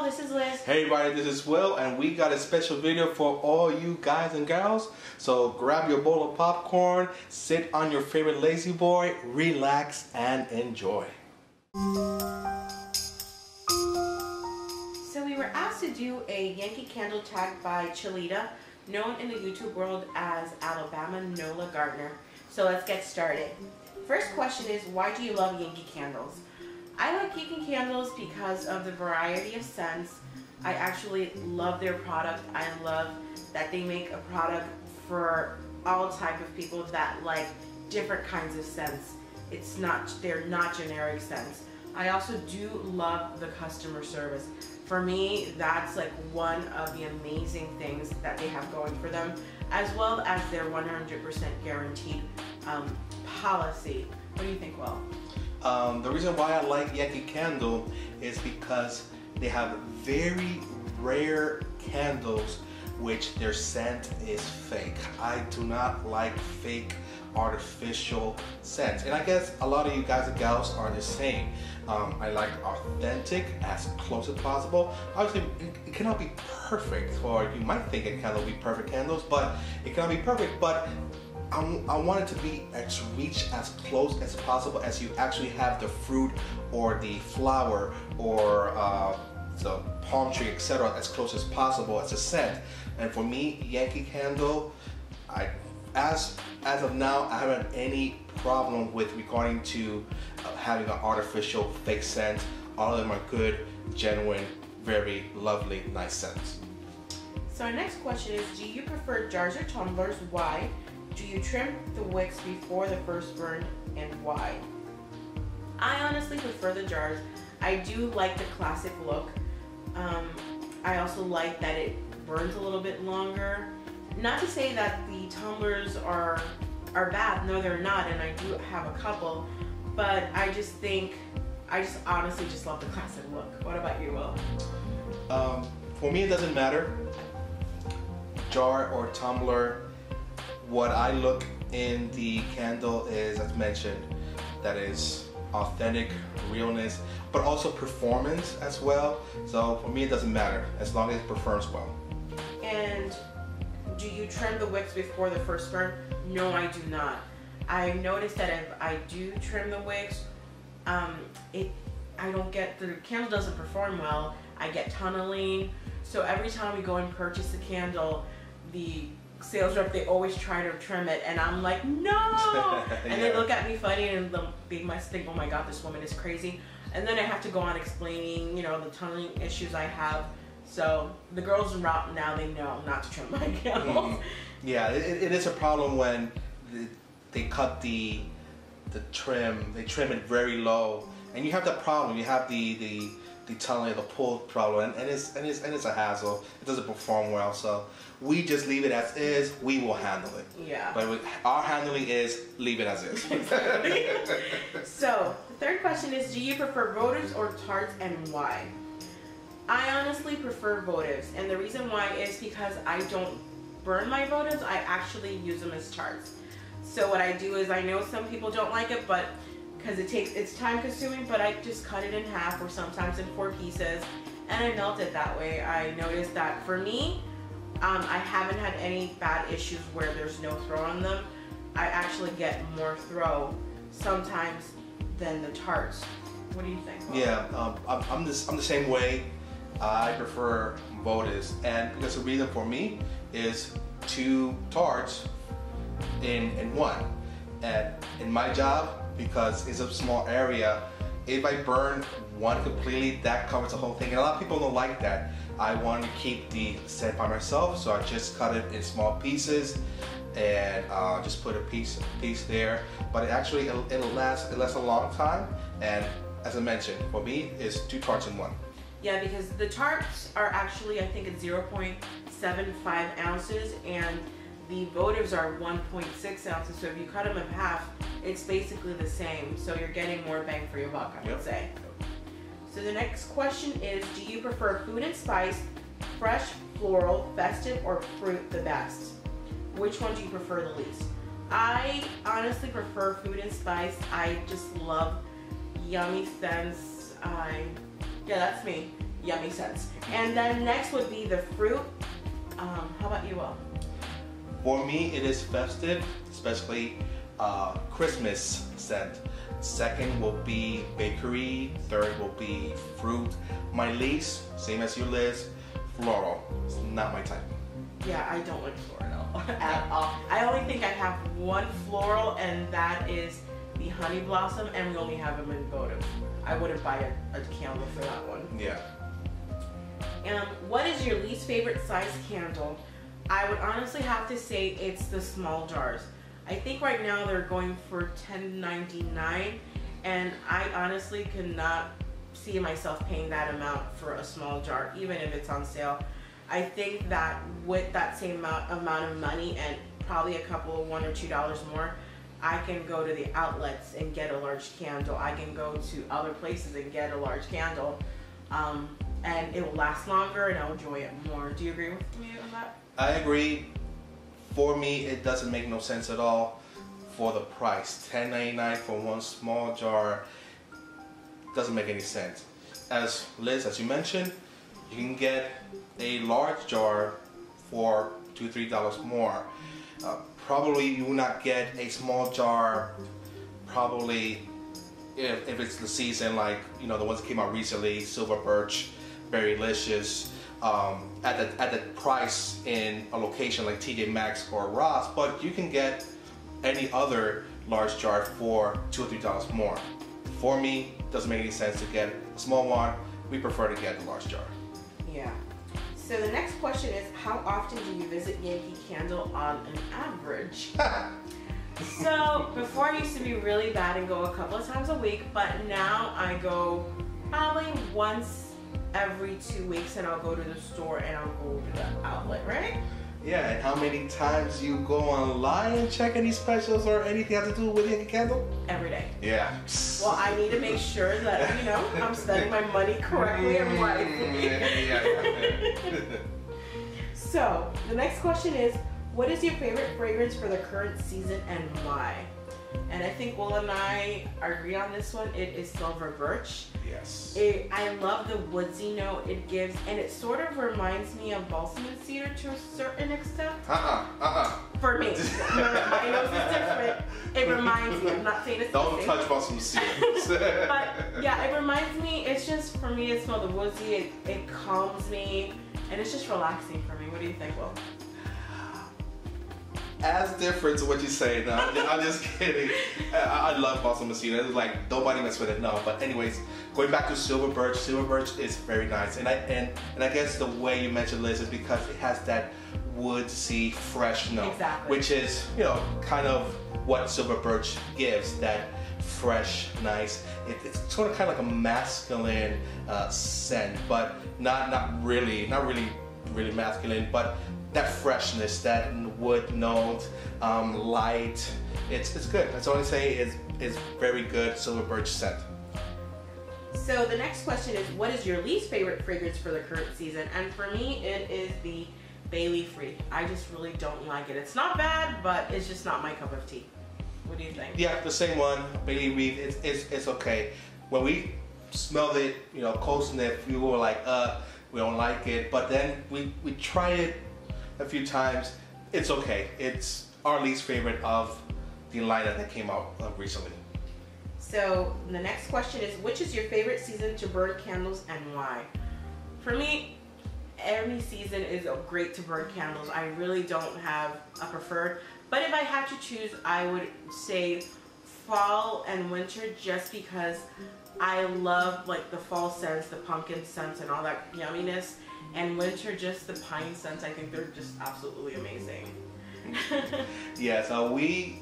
this is Liz. Hey everybody, this is Will, and we got a special video for all you guys and gals. So grab your bowl of popcorn, sit on your favorite lazy boy, relax, and enjoy. So we were asked to do a Yankee Candle Tag by Cholita, known in the YouTube world as Alabama Nola Gardner. So let's get started. First question is, why do you love Yankee Candles? I like Yankee Candles because of the variety of scents. I actually love their product. I love that they make a product for all type of people that like different kinds of scents. They're not generic scents. I also do love the customer service. For me, that's like one of the amazing things that they have going for them, as well as their 100% guaranteed policy. What do you think, Will? The reason why I like Yankee Candle is because they have very rare candles which their scent is fake. I do not like fake artificial scents, and I guess a lot of you guys and gals are the same. I like authentic as close as possible. Obviously it cannot be perfect, or you might think it cannot be perfect candles, but it cannot be perfect, but I want it to be reach as close as possible as you actually have the fruit or the flower or the palm tree, etc., as close as possible as a scent. And for me, Yankee Candle, as of now, I haven't had any problem with regarding to having an artificial fake scent. All of them are good, genuine, very lovely, nice scents. So our next question is, do you prefer jars or tumblers? Why? Do you trim the wicks before the first burn, and why? I honestly prefer the jars. I do like the classic look. I also like that it burns a little bit longer. Not to say that the tumblers are bad, no they're not, and I do have a couple, but I honestly just love the classic look. What about you, Will? For me, it doesn't matter, jar or tumbler. What I look in the candle is, as mentioned, that is authentic, realness, but also performance as well. So for me, it doesn't matter as long as it performs well. And do you trim the wicks before the first burn? No, I do not. I noticed that if I do trim the wicks, the candle doesn't perform well. I get tunneling. So every time we go and purchase a candle, the sales rep, they always try to trim it, and I'm like, no! And yeah. They look at me funny, and they must think, oh my god, this woman is crazy. And then I have to go on explaining, you know, the tunneling issues I have. So the girls in route now, they know not to trim my candles. Yeah, it is a problem when they cut the trim. They trim it very low, and you have that problem. You have the tunneling, the pull problem, and it's a hassle. It doesn't perform well, so we just leave it as is. We will handle it. Yeah. But our handling is leave it as is. So the third question is, do you prefer Votives or Tarts, and why? I honestly prefer Votives, and the reason why is because I don't burn my Votives. I actually use them as Tarts. So what I do is, I know some people don't like it, but because it's time consuming, but I just cut it in half or sometimes in 4 pieces, and I melt it that way. I noticed that for me, I haven't had any bad issues where there's no throw on them. I actually get more throw sometimes than the Tarts. What do you think? Yeah, I'm the same way. I prefer Votives, and because the reason for me is 2 Tarts in one, and in my job, because it's a small area, if I burn one completely, that covers the whole thing, and a lot of people don't like that. I want to keep the scent by myself, so I just cut it in small pieces and just put a piece there. But it actually it'll last a long time, and as I mentioned, for me, it's 2 Tarts in one. Yeah, because the Tarts are actually, I think it's 0.75 ounces, and the Votives are 1.6 ounces, so if you cut them in half, it's basically the same, so you're getting more bang for your buck, I would say. So the next question is, do you prefer food and spice, fresh, floral, festive, or fruit the best? Which one do you prefer the least? I honestly prefer food and spice. I just love yummy scents. Yeah, that's me. yummy scents. And then next would be the fruit. How about you, Will? For me, it is festive, especially Christmas scent. Second will be bakery. Third will be fruit. My least, same as you, Liz, floral. It's not my type. Yeah, I don't like floral at all. I only think I have one floral, and that is the honey blossom, and we only have them in Votives. I wouldn't buy a candle for that one. Yeah. What is your least favorite size candle? I would honestly have to say it's the small jars. I think right now they're going for $10.99, and I honestly could not see myself paying that amount for a small jar, even if it's on sale. I think that with that same amount of money and probably a couple, $1 or $2 more, I can go to the outlets and get a large candle. I can go to other places and get a large candle, and it will last longer and I'll enjoy it more. Do you agree with me on that? I agree. For me, it doesn't make no sense at all for the price. $10.99 for one small jar doesn't make any sense. As Liz, as you mentioned, you can get a large jar for $2, $3 more. Probably you will not get a small jar, probably if it's the season, like, you know, the ones that came out recently, Silver Birch, Berry Licious, at the price in a location like TJ Maxx or Ross, but you can get any other large jar for $2 or $3 more. For me, it doesn't make any sense to get a small one. We prefer to get a large jar. Yeah. So the next question is, how often do you visit Yankee Candle on an average? So before I used to be really bad and go a couple of times a week, but now I go probably once every 2 weeks, and I'll go to the store and I'll go to the outlet, right? Yeah, and how many times you go online and check any specials or anything have to do with Yankee Candle? Every day. Yeah. Well, I need to make sure that, you know, I'm spending my money correctly and wisely. Yeah. So, the next question is, what is your favorite fragrance for the current season and why? And I think Will and I agree on this one. It is Silver Birch. Yes. I love the woodsy note it gives, and it sort of reminds me of balsam and cedar to a certain extent. For me. My nose is different. It reminds me. I'm not saying it's Don't touch balsam and cedar. But yeah, it reminds me. It's just, for me, it smells the woodsy. It calms me, and it's just relaxing for me. What do you think, Will? As different to what you say. No, I'm just kidding. I love balsam and cedar. It's like nobody mess with it. No, but anyways, going back to Silver Birch. Silver Birch is very nice, and I guess the way you mentioned, Liz, is because it has that woodsy, fresh note, exactly, which is, you know, kind of what Silver Birch gives. That fresh, nice. It's sort of kind of like a masculine scent, but not really masculine, but that freshness, that wood note, light, it's good. That's all I say is very good Silver Birch scent. So the next question is, what is your least favorite fragrance for the current season? And for me, it is the Bay Leaf Free. I just really don't like it. It's not bad, but it's just not my cup of tea. What do you think? Yeah, the same one, Bay Leaf. It's okay. When we smelled it, you know, cold sniff, we were like, we don't like it. But then we tried it a few times. It's okay. It's our least favorite of the lineup that came out recently. So the next question is, which is your favorite season to burn candles and why? For me, every season is great to burn candles. I really don't have a preferred, but if I had to choose, I would say fall and winter, just because I love like the fall scents, the pumpkin scents and all that yumminess, and winter, just the pine scents. I think they're just absolutely amazing. Yeah, so we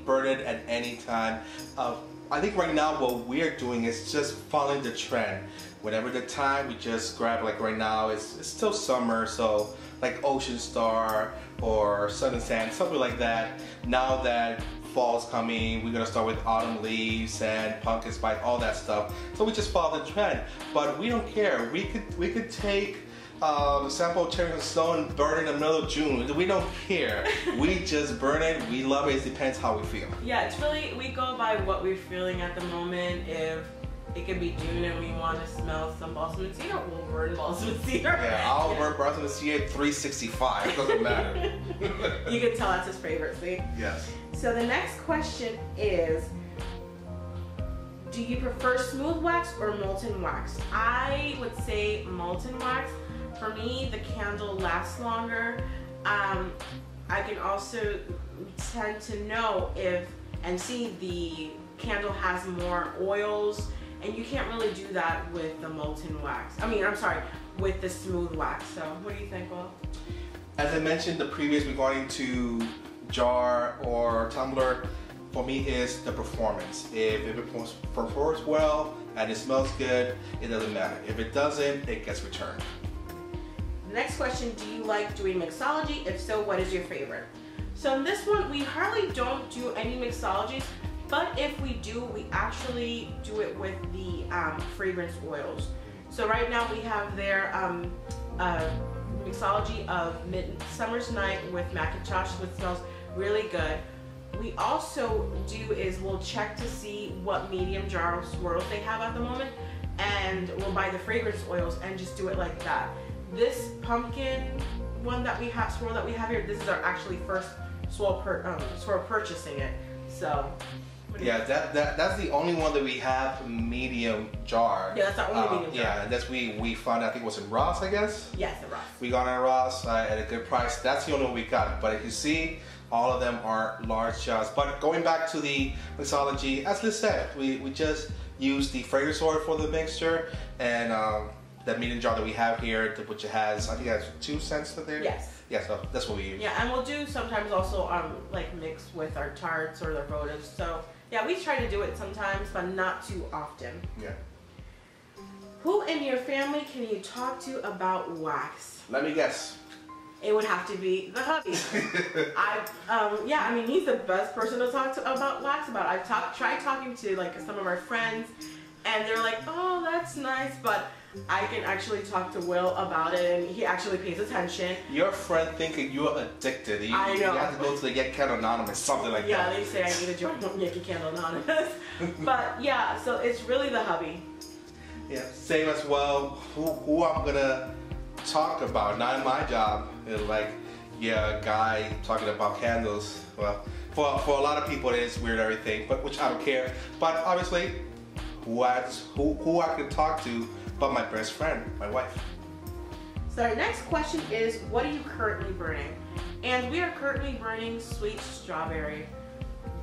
burn it at any time. I think right now what we're doing is just following the trend. Whenever the time, we just grab, like right now, it's still summer, so like Ocean Star or Sun and Sand, something like that. Now that fall's coming, we're gonna start with autumn leaves and pumpkin spice, all that stuff. So we just follow the trend, but we don't care. We could take the sample of cherry and stone and burn it in the middle of June. We don't care. We just burn it. We love it. It depends how we feel. Yeah, it's really, we go by what we're feeling at the moment. If it could be June and we want to smell some balsam balsam cedar, we'll burn balsam cedar. Yeah, I'll burn balsam cedar 365. It doesn't matter. You can tell that's his favorite, see? Yes. So the next question is, do you prefer smooth wax or molten wax? I would say molten wax. For me, the candle lasts longer. I can also tend to know if and see the candle has more oils, and you can't really do that with the molten wax. I'm sorry, with the smooth wax. So what do you think, Will? As I mentioned the previous regarding to jar or tumbler, for me is the performance. If it performs well and it smells good, it doesn't matter. If it doesn't, it gets returned. The next question, do you like doing mixology? If so, what is your favorite? So in this one, we hardly don't do any mixologies, but if we do, we actually do it with the fragrance oils. So right now we have their mixology of Midsummer's Night with Macintosh, which smells really good. We also do is we'll check to see what medium jar swirls they have at the moment, and we'll buy the fragrance oils and just do it like that. This pumpkin one that we have, swirl that we have here, this is our actually first swirl purchasing it. So yeah, that's the only one that we have medium jar. Yeah, that's our only medium jar. Yeah, that's we found. I think it was in Ross, I guess. Yes, in Ross. We got it at Ross at a good price. That's the only one we got. But if you see, all of them are large jars. But going back to the mixology, as Liz said, we just use the fragrance oil for the mixture, and that medium jar that we have here, which has, I think it has 2 cents in there. Yes. Yeah, so that's what we use. Yeah, and we'll do sometimes also like mix with our tarts or the votives. So yeah, we try to do it sometimes, but not too often. Yeah. Who in your family can you talk to about wax? Let me guess. It would have to be the hubby. Yeah, I mean, he's the best person to talk to about wax about. I've tried talking to like some of our friends, and they're like, oh, that's nice, but I can actually talk to Will about it, and he actually pays attention. Your friend thinking you're addicted. I know. You have to go to the Yankee Candle Anonymous, something like that. Yeah, they say I need to join Yankee Candle Anonymous. But yeah, so it's really the hubby. Yeah, same as well. Who I'm gonna talk about? Not in my job. It's like, yeah, a guy talking about candles. Well, for a lot of people it is weird, everything, but which I don't care. But obviously, who I can talk to but my best friend, my wife. So our next question is, what are you currently burning? And we are currently burning sweet strawberry.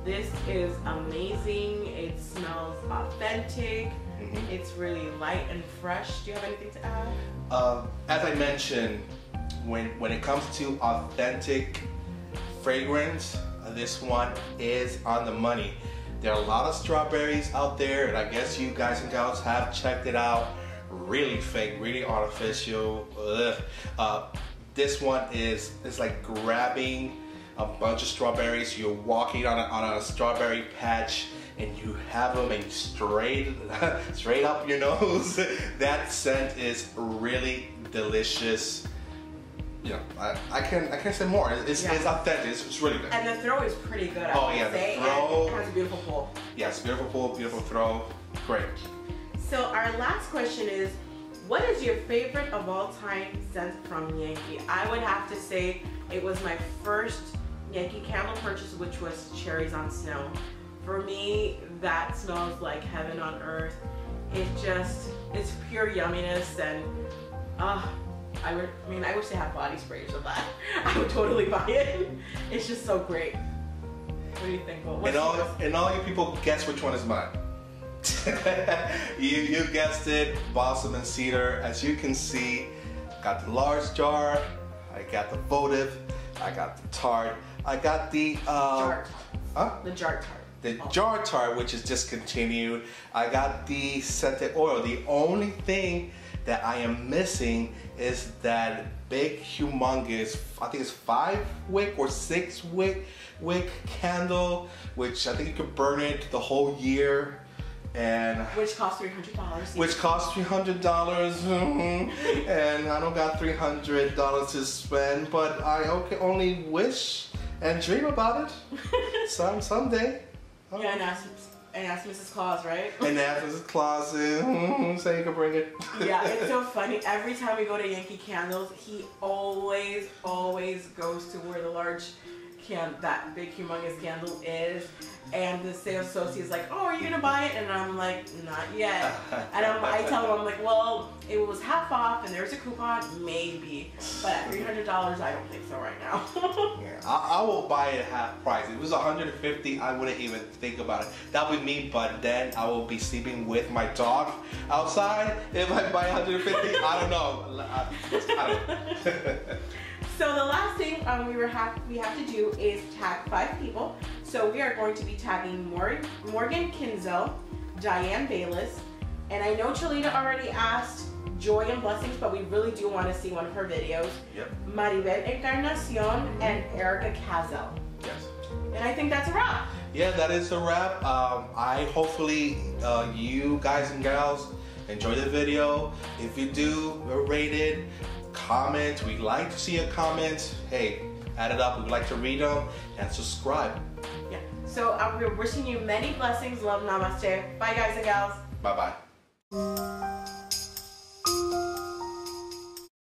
This is amazing. It smells authentic. Mm-hmm. It's really light and fresh. Do you have anything to add? As I mentioned, when it comes to authentic fragrance, this one is on the money. There are a lot of strawberries out there, and I guess you guys and gals have checked it out. Really fake, really artificial. This one is like grabbing a bunch of strawberries. You're walking on a strawberry patch, and you have them and straight up your nose. That scent is really delicious. You know, I can't say more. It's authentic. It's really good. And the throw is pretty good. The throw. And it has a beautiful pull. Yes, beautiful pull, beautiful throw. Great. So our last question is, what is your favorite of all time scent from Yankee? I would have to say it was my first Yankee Candle purchase, which was Cherries on Snow. For me, that smells like heaven on earth. It's pure yumminess, and I wish they had body sprays of that. I would totally buy it. It's just so great. What do you think? And all you people, guess which one is mine. you guessed it, balsam and cedar. As you can see, got the large jar, I got the votive, I got the tart, I got the jar tart. The jar tart. The jar tart, which is discontinued. I got the scented oil. The only thing that I am missing is that big, humongous, I think it's 5-wick or 6-wick candle, which I think you could burn it the whole year. And which costs $300. Which costs $300, and I don't got $300 to spend, but I can only wish and dream about it someday. Yeah, no, And ask Mrs. Claus, right? And ask Mrs. Claus, say you can bring it. Yeah, it's so funny. Every time we go to Yankee Candles, he always goes to where the large that big humongous candle is, and the sales associate is like, oh, are you gonna buy it? And I'm like, not yet. And I tell him, I'm like, well, it was half off and there's a coupon, maybe, but at $300 I don't think so right now. Yeah, I will buy it half price. If it was $150, I wouldn't even think about it. That would be me, but then I will be sleeping with my dog outside. If I buy $150, I don't know. I don't know. So the last thing we have to do is tag 5 people. So we are going to be tagging Morgan Kinzel, Diane Bayless, and I know Cholita already asked Joy and Blessings, but we really do want to see one of her videos. Yep. Maribel Encarnacion and Erica Cazel. Yes. And I think that's a wrap. Yeah, that is a wrap. Hopefully you guys and gals enjoy the video. If you do, rate it. Comment. We'd like to see a comment. Hey, add it up. We'd like to read them and subscribe. Yeah. So we're wishing you many blessings. Love. Namaste. Bye, guys and gals. Bye-bye.